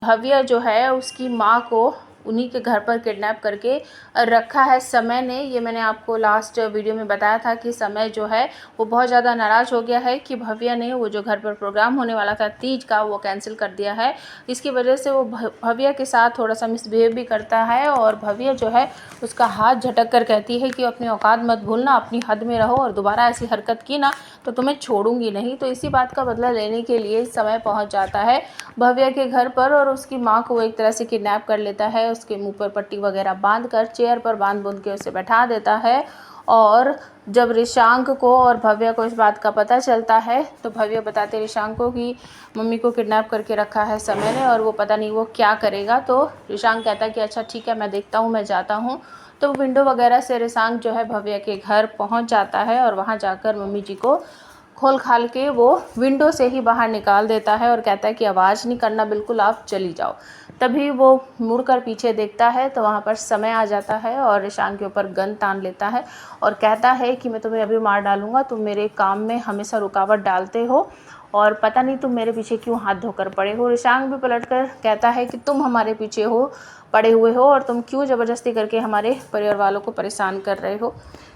भव्य जो है उसकी माँ को उन्हीं के घर पर किडनैप करके रखा है समय ने। ये मैंने आपको लास्ट वीडियो में बताया था कि समय जो है वो बहुत ज़्यादा नाराज़ हो गया है कि भव्य ने वो जो घर पर प्रोग्राम होने वाला था तीज का वो कैंसिल कर दिया है। इसकी वजह से वो भव्य के साथ थोड़ा सा मिसबिहेव भी करता है और भव्य जो है उसका हाथ झटक कर कहती है कि अपनी औकात मत भूलना, अपनी हद में रहो और दोबारा ऐसी हरकत की ना तो तुम्हें छोड़ूंगी नहीं। तो इसी बात का बदला लेने के लिए समय पहुंच जाता है भव्य के घर पर और उसकी माँ को वो एक तरह से किडनैप कर लेता है। उसके मुंह पर पट्टी वगैरह बांध कर चेयर पर बांध के उसे बैठा देता है। और जब रिशांक को और भव्य को इस बात का पता चलता है तो भव्य बताते रिशांक को कि मम्मी को किडनैप करके रखा है समय ने और वो पता नहीं वो क्या करेगा। तो रिशांक कहता है कि अच्छा ठीक है, मैं देखता हूँ, मैं जाता हूँ। तो विंडो वगैरह से रिशांक जो है भव्य के घर पहुँच जाता है और वहाँ जाकर मम्मी जी को खोल खाल के वो विंडो से ही बाहर निकाल देता है और कहता है कि आवाज़ नहीं करना बिल्कुल, आप चली जाओ। तभी वो मुड़कर पीछे देखता है तो वहाँ पर समय आ जाता है और रिशांक के ऊपर गन तान लेता है और कहता है कि मैं तुम्हें अभी मार डालूंगा, तुम मेरे काम में हमेशा रुकावट डालते हो और पता नहीं तुम मेरे पीछे क्यों हाथ धोकर पड़े हो। रिशांक भी पलटकर कहता है कि तुम हमारे पीछे पड़े हुए हो और तुम क्यों ज़बरदस्ती करके हमारे परिवार वालों को परेशान कर रहे हो।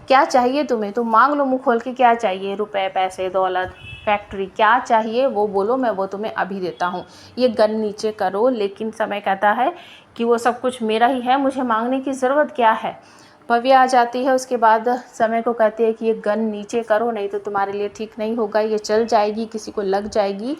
क्या चाहिए तुम्हें, तुम मांग लो मुंह खोल के, क्या चाहिए, रुपए, पैसे, दौलत, फैक्ट्री, क्या चाहिए वो बोलो, मैं वो तुम्हें अभी देता हूँ। ये गन नीचे करो। लेकिन समय कहता है कि वो सब कुछ मेरा ही है, मुझे मांगने की ज़रूरत क्या है। भव्य आ जाती है, उसके बाद समय को कहती है कि ये गन नीचे करो नहीं तो तुम्हारे लिए ठीक नहीं होगा, ये चल जाएगी, किसी को लग जाएगी।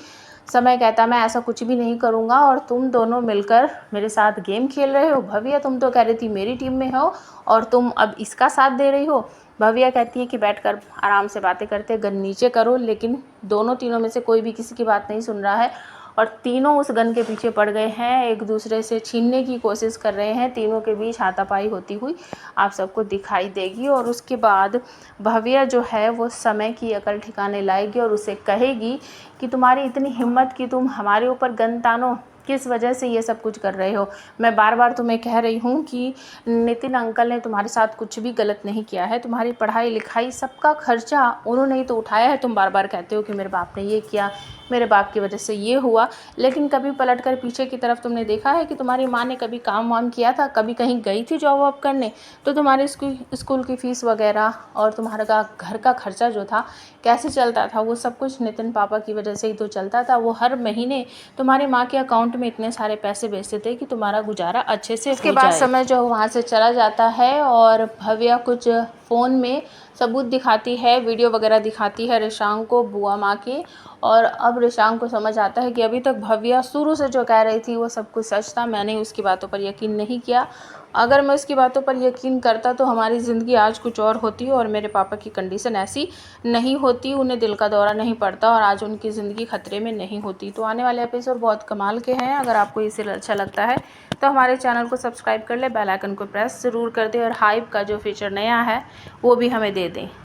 समय कहता मैं ऐसा कुछ भी नहीं करूँगा और तुम दोनों मिलकर मेरे साथ गेम खेल रहे हो। भव्य तुम तो कह रही थी मेरी टीम में हो और तुम अब इसका साथ दे रही हो। भव्य कहती है कि बैठकर आराम से बातें करते, गन नीचे करो। लेकिन दोनों तीनों में से कोई भी किसी की बात नहीं सुन रहा है और तीनों उस गन के पीछे पड़ गए हैं, एक दूसरे से छीनने की कोशिश कर रहे हैं। तीनों के बीच हाथापाई होती हुई आप सबको दिखाई देगी और उसके बाद भव्य जो है वो समय की अकल ठिकाने लाएगी और उसे कहेगी कि तुम्हारी इतनी हिम्मत कि तुम हमारे ऊपर गन तानो, किस वजह से ये सब कुछ कर रहे हो। मैं बार बार तुम्हें कह रही हूँ कि नितिन अंकल ने तुम्हारे साथ कुछ भी गलत नहीं किया है, तुम्हारी पढ़ाई लिखाई सबका खर्चा उन्होंने ही तो उठाया है। तुम बार बार कहते हो कि मेरे बाप ने ये किया, मेरे बाप की वजह से ये हुआ, लेकिन कभी पलटकर पीछे की तरफ तुमने देखा है कि तुम्हारी माँ ने कभी काम वाम किया था, कभी कहीं गई थी जॉब वॉब करने? तो तुम्हारे स्कूल की फ़ीस वगैरह और तुम्हारा घर का खर्चा जो था कैसे चलता था? वो सब कुछ नितिन पापा की वजह से ही तो चलता था। वो हर महीने तुम्हारी माँ के अकाउंट में इतने सारे पैसे भेजते थे कि तुम्हारा गुजारा अच्छे से हो जाए। उसके बाद समय जो वहाँ से चला जाता है और भव्य कुछ फ़ोन में सबूत दिखाती है, वीडियो वगैरह दिखाती है रिशांक को, बुआ माँ की। और अब रिशांक को समझ आता है कि अभी तक भव्य शुरू से जो कह रही थी वो सब कुछ सच था, मैंने उसकी बातों पर यकीन नहीं किया। अगर मैं उसकी बातों पर यकीन करता तो हमारी ज़िंदगी आज कुछ और होती और मेरे पापा की कंडीशन ऐसी नहीं होती, उन्हें दिल का दौरा नहीं पड़ता और आज उनकी ज़िंदगी खतरे में नहीं होती। तो आने वाले एपिसोड बहुत कमाल के हैं। अगर आपको ये सीरियल अच्छा लगता है तो हमारे चैनल को सब्सक्राइब कर ले, बेल आइकन को प्रेस ज़रूर कर दे और हाइप का जो फीचर नया है वो भी हमें दे दें।